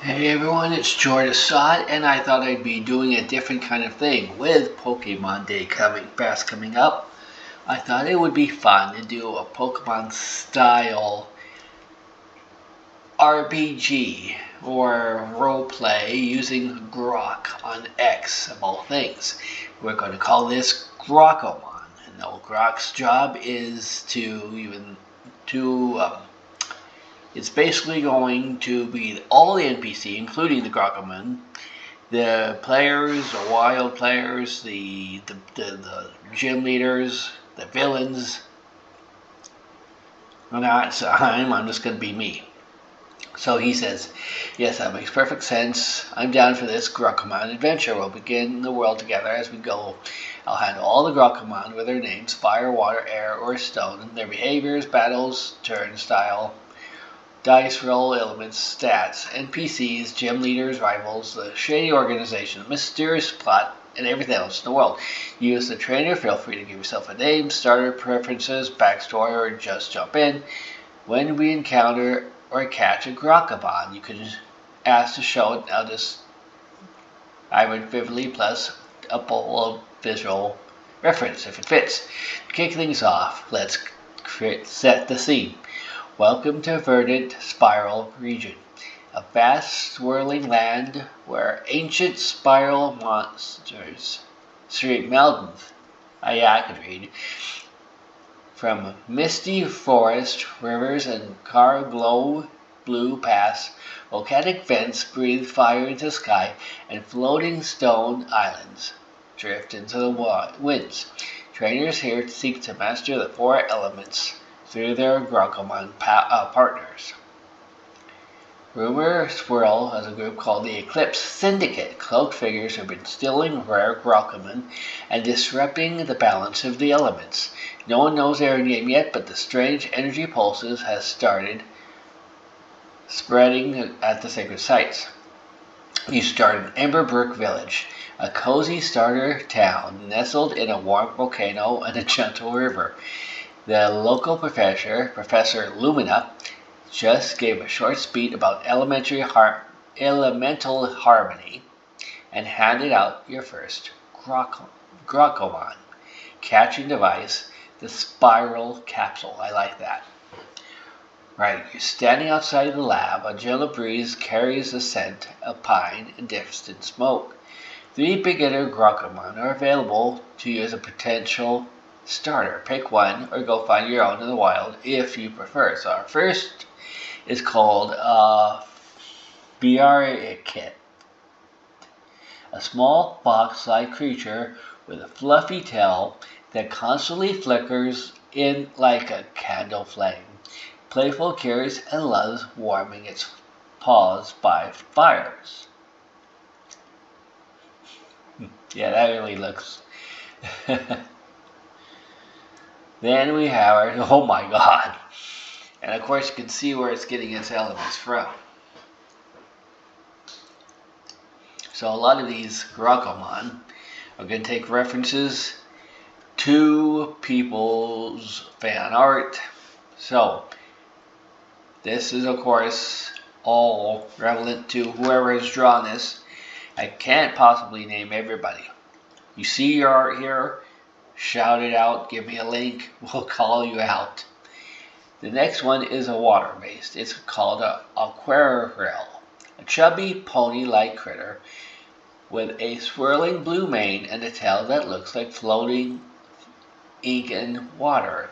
Hey everyone, it's Jordan Sod, and I thought I'd be doing a different kind of thing with Pokemon Day coming up. I thought it would be fun to do a Pokemon style RPG or role play using Grok on X of all things. We're going to call this Grokomon, and Grok's job is to it's basically going to be all the NPC, including the Grokomon, the players, the wild players, the gym leaders, the villains. And I'm just going to be me. So he says, yes, that makes perfect sense. I'm down for this Grokomon adventure. We'll begin the world together as we go. I'll handle all the Grokomon with their names, fire, water, air, or stone, their behaviors, battles, turn style, dice roll elements, stats, NPCs, gym leaders, rivals, the shady organization, mysterious plot, and everything else in the world. You as the trainer, feel free to give yourself a name, starter preferences, backstory, or just jump in. When we encounter or catch a Grokomon, you can ask to show it. Now I would vividly plus a bowl visual reference if it fits. To kick things off, let's set the scene. Welcome to Verdant Spiral Region, a vast swirling land where ancient spiral monsters street mountains. I could read. From misty forest, rivers, and car glow blue paths, volcanic vents breathe fire into the sky, and floating stone islands drift into the winds. Trainers here seek to master the four elements through their Grokomon partners. Rumor swirl has a group called the Eclipse Syndicate. Cloaked figures have been stealing rare Grokomon and disrupting the balance of the elements. No one knows their name yet, but the strange energy pulses has started spreading at the sacred sites. You start in Emberbrook Village, a cozy starter town nestled in a warm volcano and a gentle river. The local professor, Professor Lumina, just gave a short speech about elemental harmony and handed out your first Grokomon catching device, the spiral capsule. I like that. Right, you're standing outside the lab. A gentle breeze carries the scent of pine and distant smoke. 3 beginner Grokomon are available to you as a potential starter. Pick one or go find your own in the wild if you prefer. So our first is called Biarikit, a small box-like creature with a fluffy tail that constantly flickers in like a candle flame. Playful, curious, and loves warming its paws by fires. Yeah, that really looks. Then we have our, oh my god. And of course you can see where it's getting its elements from. So a lot of these Grokomon are going to take references to people's fan art. So this is of course all relevant to whoever has drawn this. I can't possibly name everybody. You see your art here, shout it out, give me a link, we'll call you out. The next one is a water-based. It's called an Aquarel, a chubby pony-like critter with a swirling blue mane and a tail that looks like floating ink in water.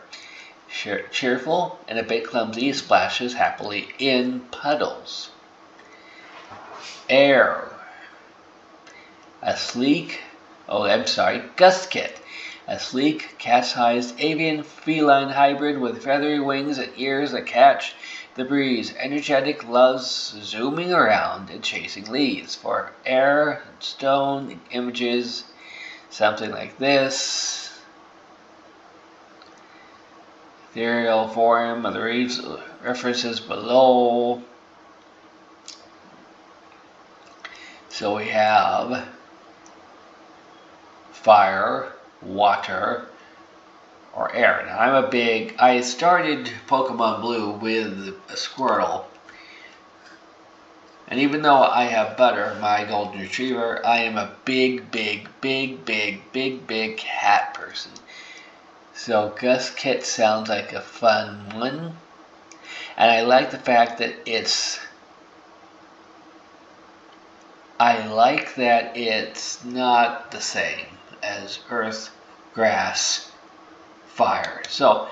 Cheerful and a bit clumsy, splashes happily in puddles. Air, Gustkit, a sleek, cat-sized avian feline hybrid with feathery wings and ears that catch the breeze. Energetic, loves zooming around and chasing leaves. For air and stone images, something like this. Ethereal form of the reefs, references below. So we have fire, water, or air. Now I started Pokemon Blue with a Squirtle, And even though I have Butter, my golden retriever, I am a big cat person. So Gus Kit sounds like a fun one. And I like the fact that it's not the same as Earth, Grass, Fire. So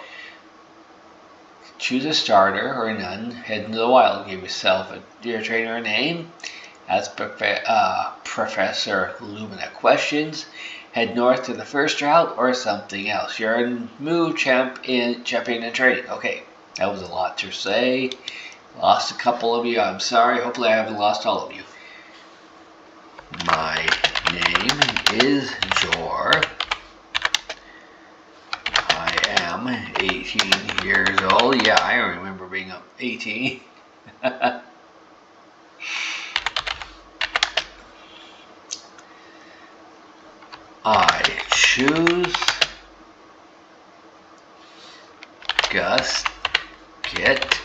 choose a starter or none. Head into the wild. Give yourself your trainer a name. Ask Professor Lumina questions. Head north to the first route or something else. You're in Moo champion and training. Okay, that was a lot to say. Lost a couple of you. I'm sorry. Hopefully I haven't lost all of you. My name is Jor. I am 18 years old. Yeah, I remember being 18. I choose Gus Kit.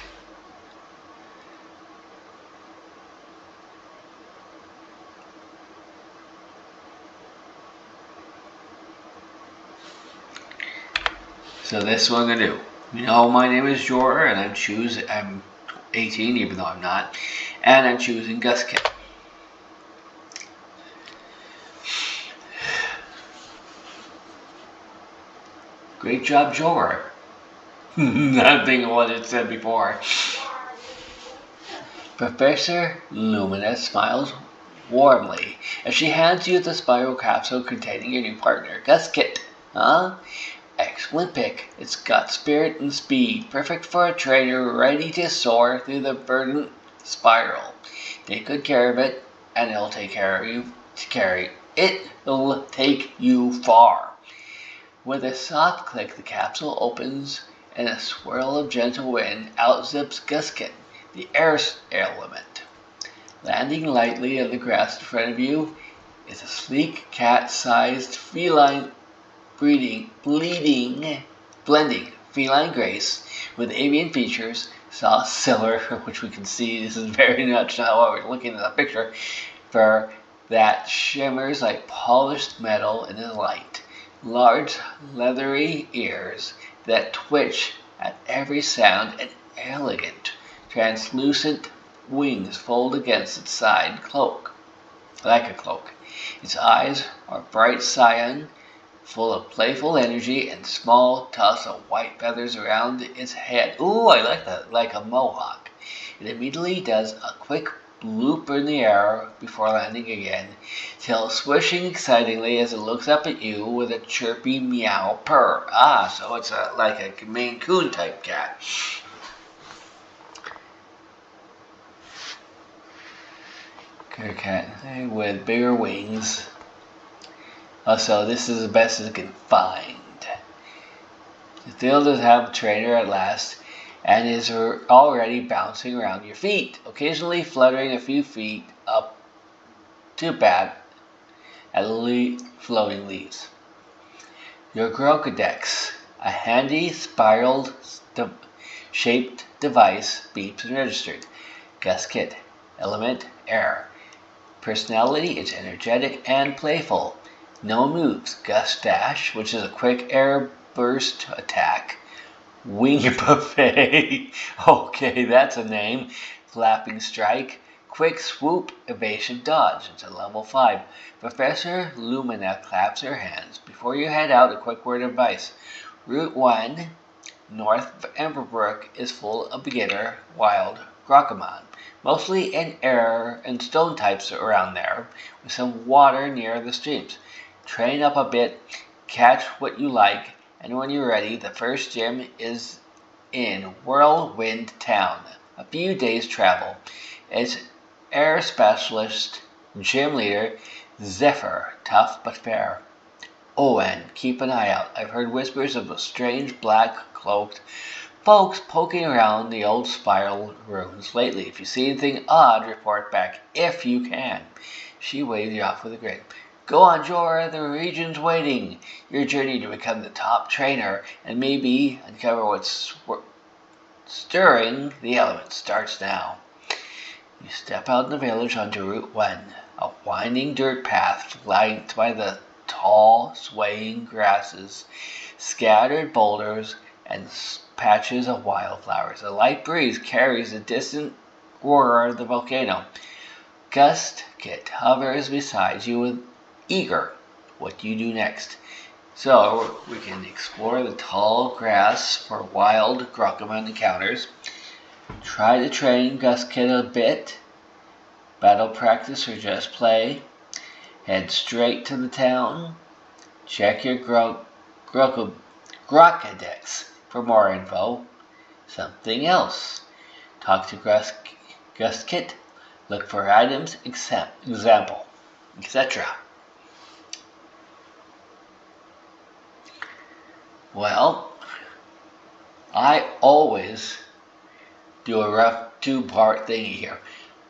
So this is what I'm gonna do. You know, my name is Jor, and I'm 18, even though I'm not, and I'm choosing Gus Kit. Great job, Jor. Not thinking what it said before. Professor Lumina smiles warmly as she hands you the spiral capsule containing your new partner, Gus Kit. Huh? Excellent pick. It's got spirit and speed, perfect for a trainer ready to soar through the verdant spiral. Take good care of it, and it'll take care of you to carry. It'll take you far. With a soft click, the capsule opens, and a swirl of gentle wind outzips Gus Kit, the air element. Landing lightly on the grass in front of you is a sleek, cat-sized feline blending feline grace with avian features, soft silver, which we can see this is very much how we're looking at the picture, fur that shimmers like polished metal in the light, large leathery ears that twitch at every sound, and elegant, translucent wings fold against its side like a cloak. Its eyes are bright cyan, full of playful energy, and small tufts of white feathers around its head. Ooh, I like that, like a mohawk. It immediately does a quick loop in the air before landing again, tail swishing excitingly as it looks up at you with a chirpy meow purr. So it's like a Maine Coon type cat. Good cat with bigger wings. Also, this is the best it can find. The field does have a trainer at last, and is already bouncing around your feet, occasionally fluttering a few feet up to bat at floating leaves. Your Grokodex, a handy spiral-shaped device, beeps and registers. Gus Kit, element air. Personality, it's energetic and playful. No moves. Gus Dash, which is a quick air burst attack. Wing Buffet. Okay, that's a name. Flapping Strike. Quick Swoop, Evasive Dodge. It's a level 5. Professor Lumina claps her hands. Before you head out, a quick word of advice. Route 1, north of Emberbrook, is full of beginner wild Grokomon. Mostly in air and stone types around there, with some water near the streams. Train up a bit, catch what you like, and when you're ready, the first gym is in Whirlwind Town, a few days' travel. Its air specialist, gym leader, Zephyr, tough but fair. Oh, and keep an eye out. I've heard whispers of a strange black-cloaked folks poking around the old spiral rooms lately. If you see anything odd, report back if you can. She waved you off with a grin. Go on, Jor, the region's waiting. Your journey to become the top trainer and maybe uncover what's stirring the elements starts now. You step out in the village onto Route 1, a winding dirt path flanked by the tall, swaying grasses, scattered boulders, and patches of wildflowers. A light breeze carries the distant roar of the volcano. Kit hovers beside you with eager. What do you do next? So we can explore the tall grass for wild Grokomon encounters. Try to train Kit a bit. Battle practice or just play. Head straight to the town. Check your Grokodex for more info. Something else. Talk to Kit. Look for items, example, etc. Well, I always do a rough two-part thingy here.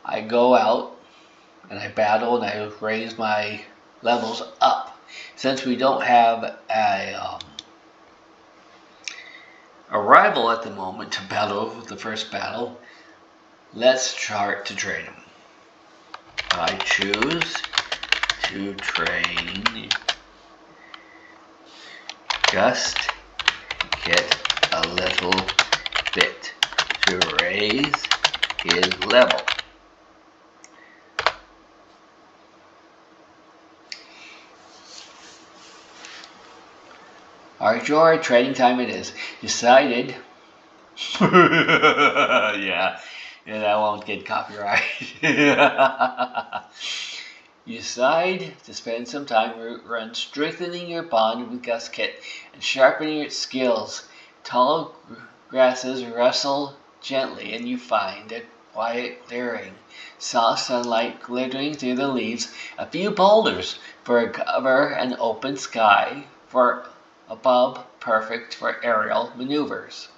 I go out and I battle and I raise my levels up. Since we don't have a rival at the moment to battle the first battle, let's start to train him. I choose to train Kit a little bit to raise his level. Alright, George, training time it is. Decided. yeah, that won't get copyright. You decide to spend some time run strengthening your bond with Kit and sharpening your skills. Tall grasses rustle gently and you find a quiet clearing. Soft sunlight glittering through the leaves. A few boulders for a cover and open sky for above, perfect for aerial maneuvers.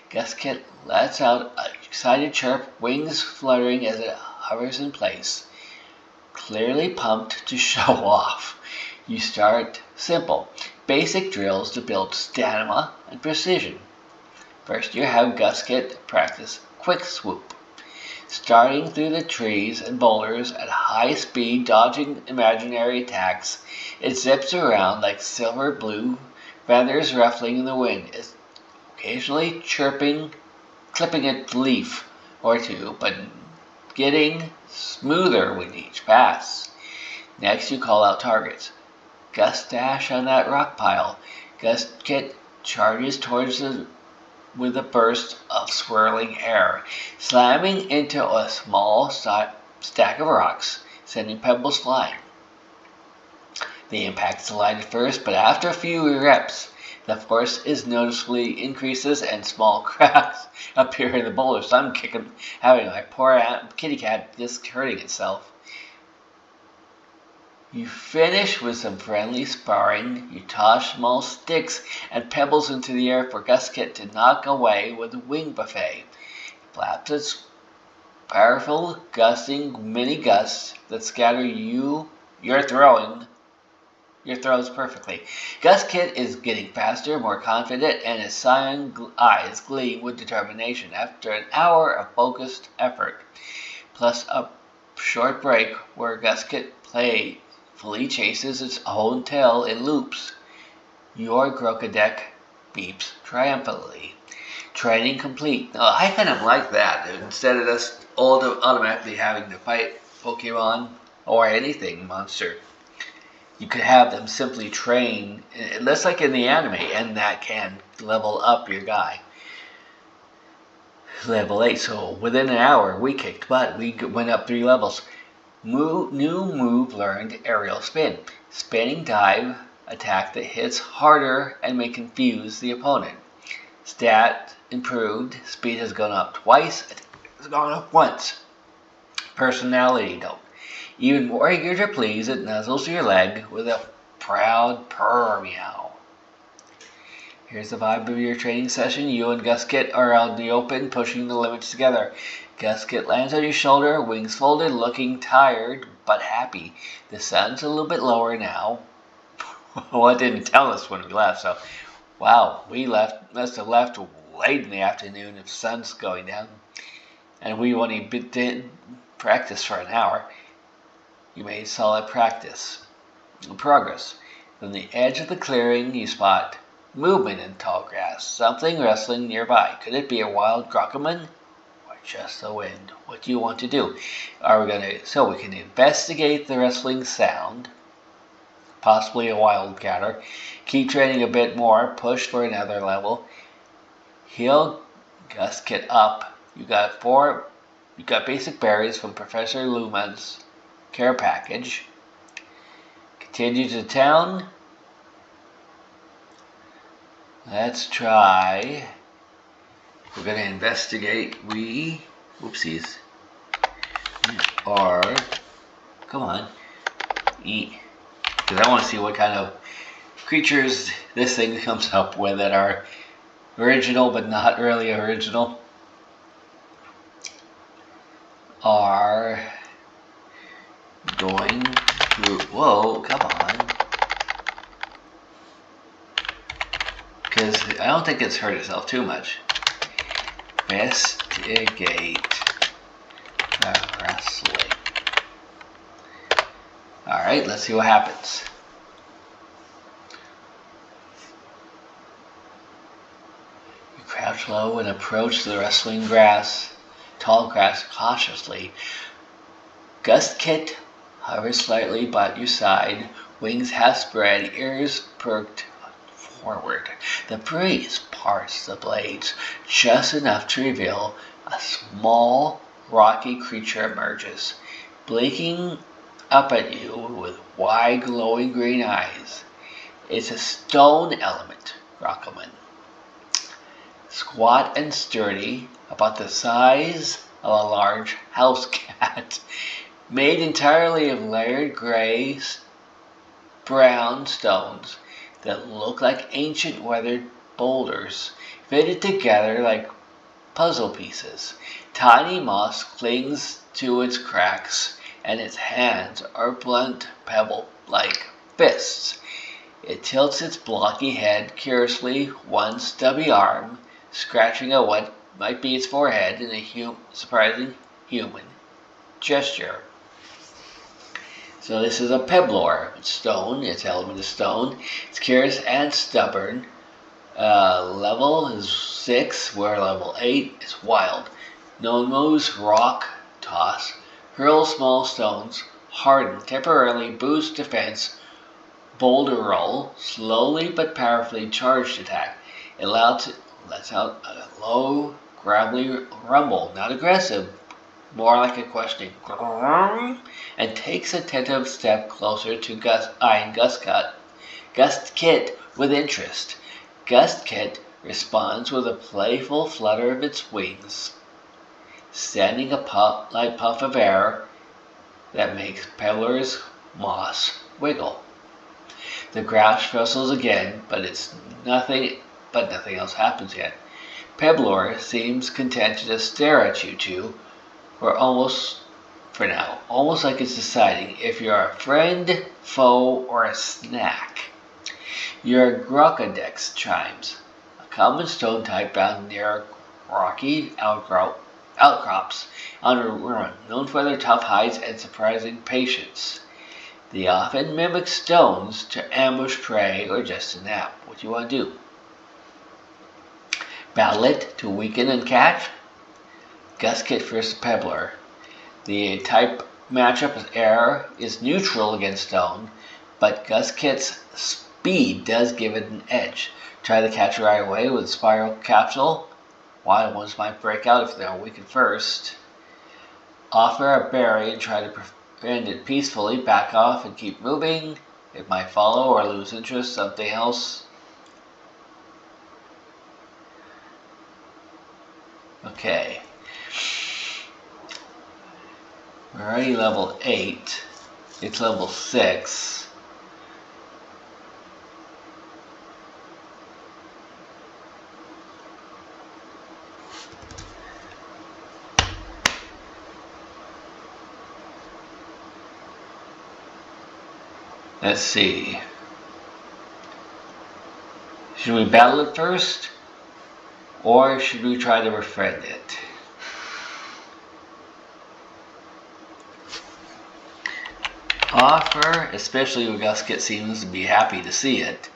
Kit lets out an excited chirp, wings fluttering as it hovers in place. Clearly pumped to show off. You start simple, basic drills to build stamina and precision. First, you have Kit practice quick swoop, starting through the trees and boulders at high speed, dodging imaginary attacks. It zips around like silver blue feathers ruffling in the wind, occasionally chirping, clipping a leaf or two, but getting smoother with each pass. Next, you call out targets. Dash on that rock pile. Kit charges towards with a burst of swirling air, slamming into a small stack of rocks, sending pebbles flying. The impact is light at first, but after a few reps, the force is noticeably increases and small cracks appear in the boulder. So I'm having my poor kitty cat just hurting itself. You finish with some friendly sparring. You toss small sticks and pebbles into the air for Kit to knock away with a wing buffet. It flaps its powerful, gusting mini gusts that scatter your throws perfectly. Kit is getting faster, more confident, and his cyan eyes gleam with determination after an hour of focused effort, plus a short break where Kit playfully chases its own tail in loops. Your Grokodex beeps triumphantly. Training complete. Now, I kind of like that. Instead of us automatically having to fight Pokemon or anything monster, you could have them simply train, just like in the anime, and that can level up your guy. Level 8, so within an hour, we kicked butt. We went up 3 levels. New move learned, aerial spin. Spinning dive attack that hits harder and may confuse the opponent. Stat improved, speed has gone up twice, attack has gone up once. Personality note. Even more eager to please, it nuzzles your leg with a proud purr meow. Here's the vibe of your training session. You and Kit are out in the open, pushing the limits together. Kit lands on your shoulder, wings folded, looking tired but happy. The sun's a little bit lower now. Well, it didn't tell us when we left, so wow, must have left late in the afternoon if the sun's going down. And we only practice for an hour. You made solid progress. From the edge of the clearing, you spot movement in tall grass. Something rustling nearby. Could it be a wild Grokomon? Or just the wind? What do you want to do? So we can investigate the rustling sound. Possibly a wildcatter. Keep training a bit more. Push for another level. Heal Gusket up. You got basic berries from Professor Luma's care package. Continue to town. Let's try. We're going to investigate. Whoopsies. Or, come on, eat. Because I want to see what kind of creatures this thing comes up with that are original but not really original. Are going through. Whoa, come on. Because I don't think it's hurt itself too much. Investigate the wrestling. Alright, let's see what happens. You crouch low and approach the wrestling tall grass cautiously. Gusket hovers slightly by your side, wings half spread, ears perked forward. The breeze parts the blades just enough to reveal a small, rocky creature emerges, blinking up at you with wide, glowing green eyes. It's a stone element, Grokomon. Squat and sturdy, about the size of a large house cat, made entirely of layered gray, brown stones that look like ancient weathered boulders, fitted together like puzzle pieces. Tiny moss clings to its cracks, and its hands are blunt pebble-like fists. It tilts its blocky head curiously, one stubby arm scratching at what might be its forehead in a surprising human gesture. So this is a Peblor. It's stone. Its element is stone. It's curious and stubborn. Level is 6, where level 8 is wild. No moves rock toss. Hurl small stones. Harden. Temporarily boost defense. Boulder roll. Slowly but powerfully charged attack. It lets out a low, gravelly rumble. Not aggressive. More like a questioning, and takes a tentative step closer to eyeing Gusket with interest. Gusket responds with a playful flutter of its wings, sending a light puff of air that makes Peblor's moss wiggle. The grass rustles again, but nothing else happens yet. Peblor seems content to just stare at you two. For now, almost like it's deciding if you're a friend, foe, or a snack. Your Grokodex chimes, a common stone type found near rocky outcrops on a run, known for their tough hides and surprising patience. They often mimic stones to ambush prey or just to nap. What do you want to do? Battle it to weaken and catch? Gusket versus Peblor. The type matchup with air is neutral against stone, but Gusket's speed does give it an edge. Try to catch it right away with a spiral capsule. Wild ones might break out if they're weakened first. Offer a berry and try to prevent it peacefully. Back off and keep moving. It might follow or lose interest, something else. Okay. We're already level 8. It's level 6. Let's see. Should we battle it first? Or should we try to befriend it? Offer, especially when Gusket seems to be happy to see it,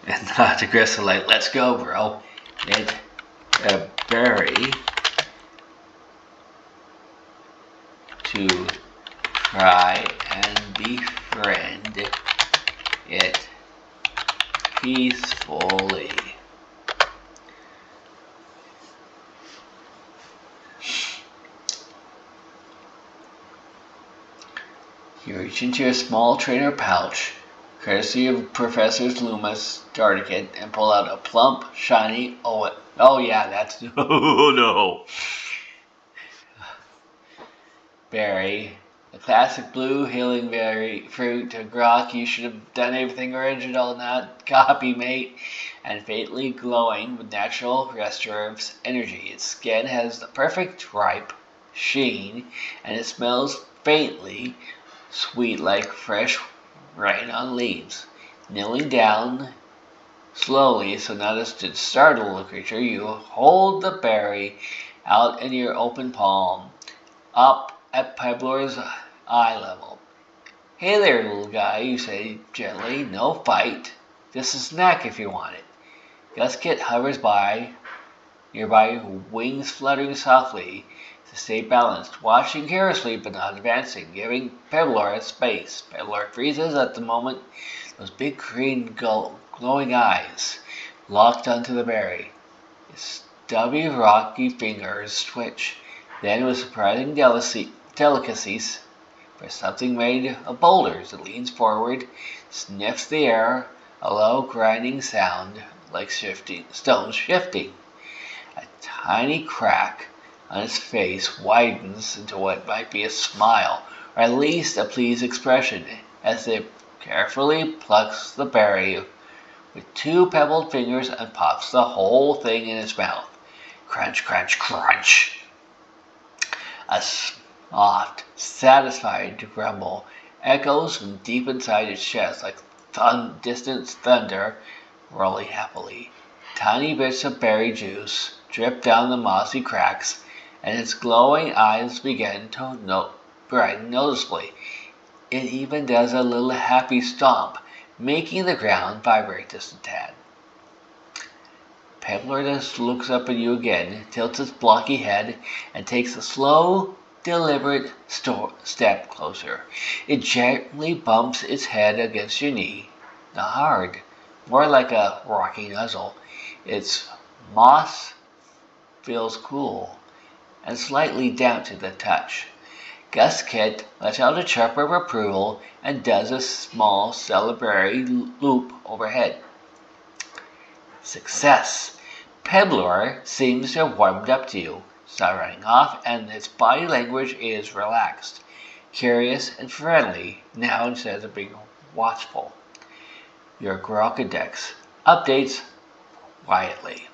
and not aggressive like, let's go, bro. It a berry to try and befriend it peacefully. You reach into your small trainer pouch, courtesy of Professors Loomis Darticket, and pull out a plump, shiny, oh yeah, that's, oh no, berry. The classic blue healing berry fruit to Grok. You should have done everything original, not copy, mate. And faintly glowing with natural restorative energy. Its skin has the perfect ripe sheen, and it smells faintly sweet like fresh rain on leaves. Kneeling down slowly so not as to startle the creature, you hold the berry out in your open palm, up at Pebbler's eye level. Hey there, little guy, you say gently. No fight. Just a snack if you want it. Gusket hovers by, nearby, wings fluttering softly to stay balanced, watching curiously but not advancing, giving Pebbler a space. Pebbler freezes at the moment, those big green glowing eyes locked onto the berry. His stubby, rocky fingers twitch. Then, with surprising delicacies, for something made of boulders, it leans forward, sniffs the air, a low grinding sound like stones shifting. A tiny crack on its face widens into what might be a smile, or at least a pleased expression, as it carefully plucks the berry with two pebbled fingers and pops the whole thing in its mouth. Crunch, crunch, crunch. A soft, satisfied grumble echoes from deep inside its chest like distant thunder rolling happily. Tiny bits of berry juice drip down the mossy cracks, and its glowing eyes begin to brighten noticeably. It even does a little happy stomp, making the ground vibrate just a tad. Pebbler just looks up at you again, tilts its blocky head, and takes a slow, deliberate step closer. It gently bumps its head against your knee, not hard, more like a rocky nuzzle. Its moss feels cool and slightly damp to the touch. Gusket lets out a chirp of approval and does a small celebratory loop overhead. Success! Pebbler seems to have warmed up to you, start running off, and its body language is relaxed, curious, and friendly now instead of being watchful. Your Grokodex updates quietly.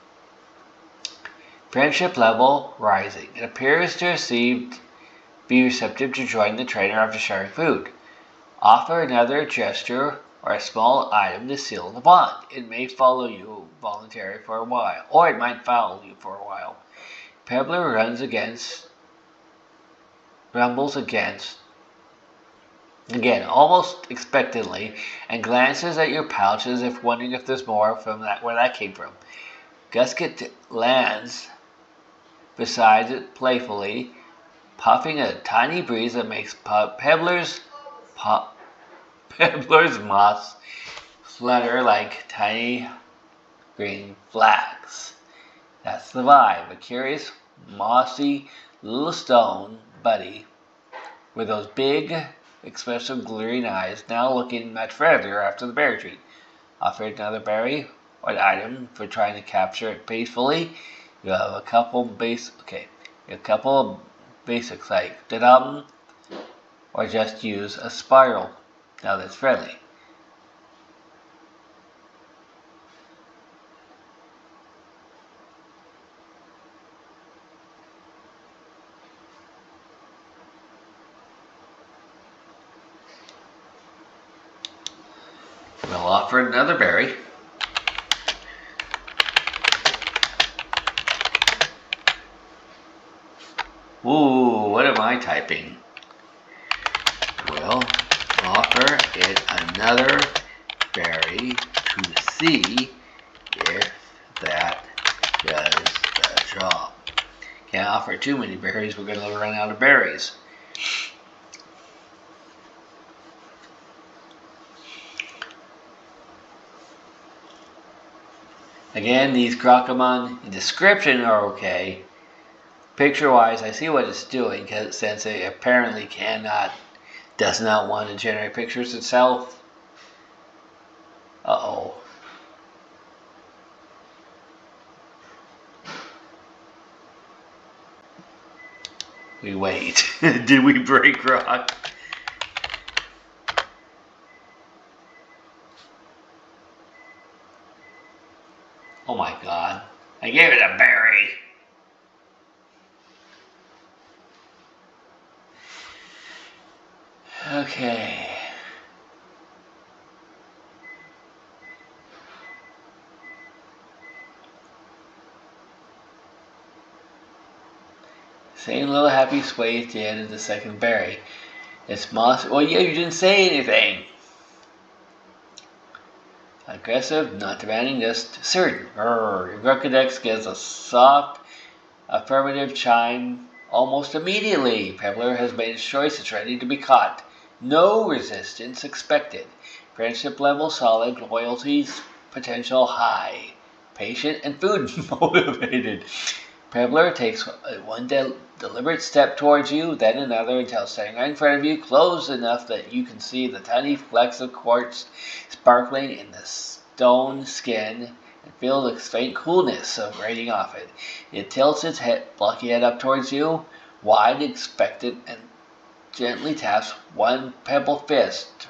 Friendship level rising. It appears to be receptive to join the trainer after sharing food. Offer another gesture or a small item to seal the bond. It may follow you voluntarily for a while, or it might follow you for a while. Pebbler rumbles again, almost expectantly, and glances at your pouch as if wondering if there's more from where that came from. Gusket lands beside it playfully, puffing a tiny breeze that makes Pebbler's moss flutter like tiny green flags. That's the vibe. A curious, mossy little stone buddy with those big, expressive, glittering eyes, now looking much further after the berry tree. Offered another berry or an item for trying to capture it peacefully. You have a couple of basics like da-dum, or just use a spiral. Now that's friendly. We'll offer another berry. Ooh, what am I typing? Well, offer it another berry to see if that does the job. Can't offer too many berries, we're going to run out of berries. Again, these Grokomon in description are okay. Picture-wise, I see what it's doing, since it apparently does not want to generate pictures itself. Uh-oh. We wait. Did we break Grok? Oh my god. I gave it a berry. Okay. Same little happy sway at the end of the second berry. It's moss. Well, yeah, you didn't say anything. Aggressive, not demanding, just certain. Your Grokodex gives a soft, affirmative chime almost immediately. Pebbler has made his choice. It's ready to be caught. No resistance expected. Friendship level solid. Loyalties potential high. Patient and food motivated. Pebbler takes one deliberate step towards you, then another, until standing right in front of you, close enough that you can see the tiny flecks of quartz sparkling in the stone skin and feel the faint coolness of radiating off it. It tilts its blocky head up towards you, wide, expectant, and gently taps one pebble fist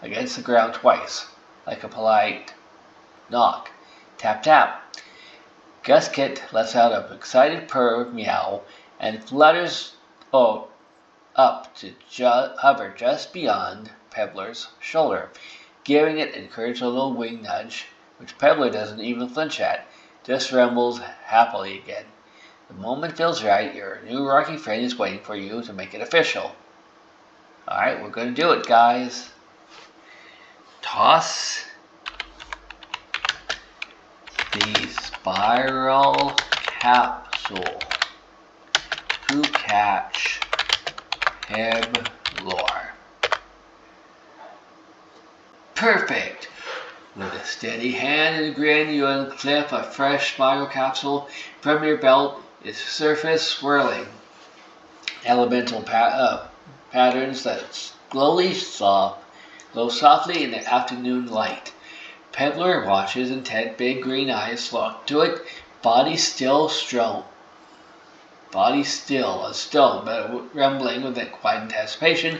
against the ground twice, like a polite knock. Tap, tap. Guskit lets out an excited purr meow and flutters up to hover just beyond Pebbler's shoulder, giving it an encouraging little wing nudge, which Pebbler doesn't even flinch at, just rumbles happily again. The moment feels right. Your new rocky friend is waiting for you to make it official. Alright, we're going to do it, guys. Toss the spiral capsule to catch Pebbler. Perfect! With a steady hand and a grin, you unclip a fresh spiral capsule from your belt, its surface swirling. Elemental patterns that glow softly in the afternoon light. Pebbler watches, intent, big green eyes locked to it, body still, a stone, but rumbling with quiet anticipation.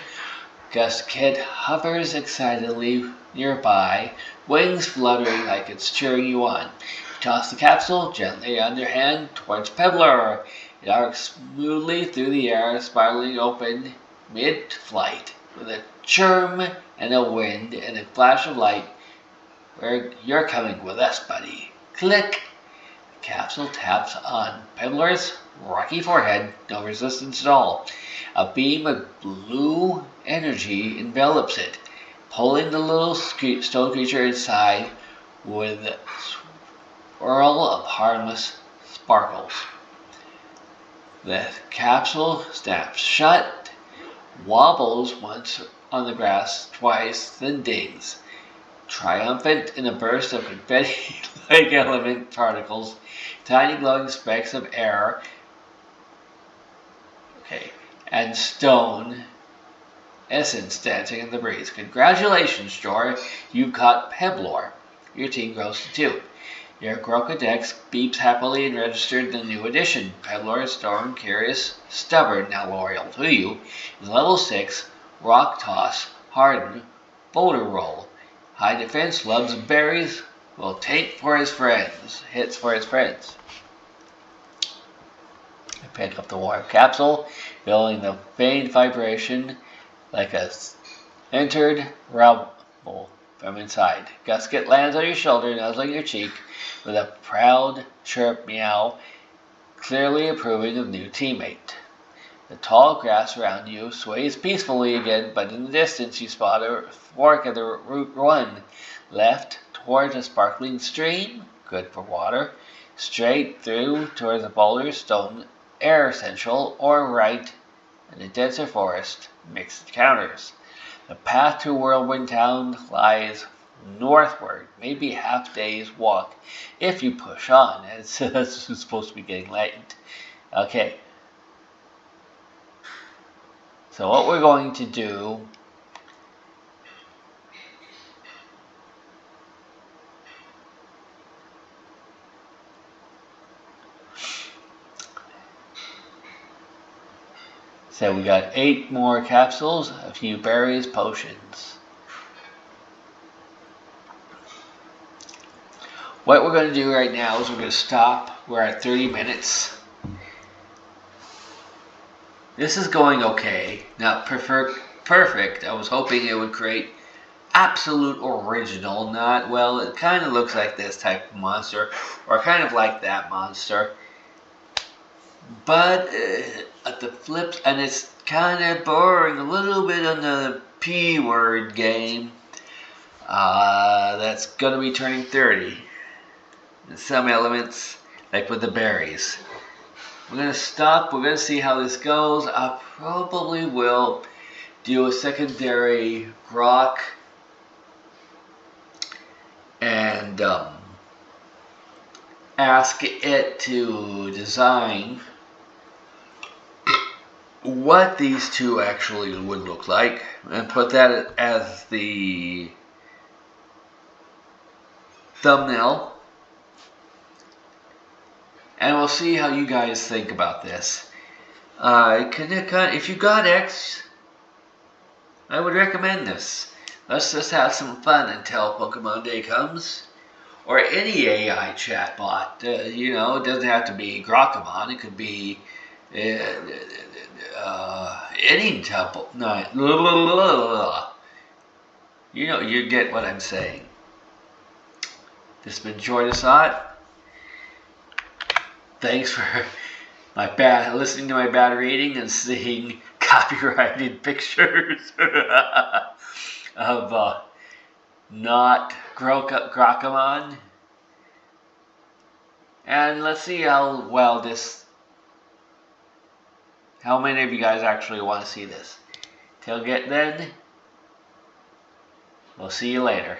Guskit hovers excitedly nearby, wings fluttering like it's cheering you on. You toss the capsule gently on your hand towards Pebbler. It arcs smoothly through the air, spiraling open mid-flight, with a chirm and a wind and a flash of light. Where you're coming with us, buddy. Click! The capsule taps on Pebbler's rocky forehead, no resistance at all. A beam of blue energy envelops it, pulling the little stone creature inside with a swirl of harmless sparkles. The capsule snaps shut, wobbles once on the grass, twice, then dings. Triumphant in a burst of confetti-like element particles, tiny glowing specks of air, and stone essence dancing in the breeze. Congratulations, Jor. You caught Pebbler. Your team grows to 2. Your Grokodex beeps happily and registered the new addition. Pebbler is storm, curious, stubborn, now loyal to you. Is level 6, rock toss, harden, boulder roll. High defense, loves berries, will take for his friends. Hits for his friends. I pick up the warm capsule, feeling the faint vibration like a entered rumble from inside. Guskit lands on your shoulder, nuzzling your cheek with a proud chirp meow, clearly approving of new teammate. The tall grass around you sways peacefully again, but in the distance you spot a fork of the Route 1. Left towards a sparkling stream, good for water. Straight through towards a boulder stone air central, or right in a denser forest, mixed encounters. The path to Whirlwind Town lies northward, maybe half day's walk if you push on. It's supposed to be getting late. Okay. So what we're going to do so we got 8 more capsules, a few berries, potions. What we're going to do right now is we're going to stop. We're at 30 minutes. This is going okay, not perfect. I was hoping it would create absolute original, not, well, it kind of looks like this type of monster, or kind of like that monster. But at the flips, and it's kind of boring, a little bit on the P word game. That's going to be turning 30. And some elements, like with the berries. We're going to stop. We're going to see how this goes. I probably will do a secondary Grok and ask it to design what these two actually would look like and put that as the thumbnail. And we'll see how you guys think about this. If you got X, I would recommend this. Let's just have some fun until Pokemon Day comes. Or any AI chatbot. It doesn't have to be Grokomon. It could be any temple. No, you get what I'm saying. This has been Jordan Assad. Thanks for listening to my bad reading and seeing copyrighted pictures of not Grokomon. And let's see how many of you guys actually want to see this. Till then, we'll see you later.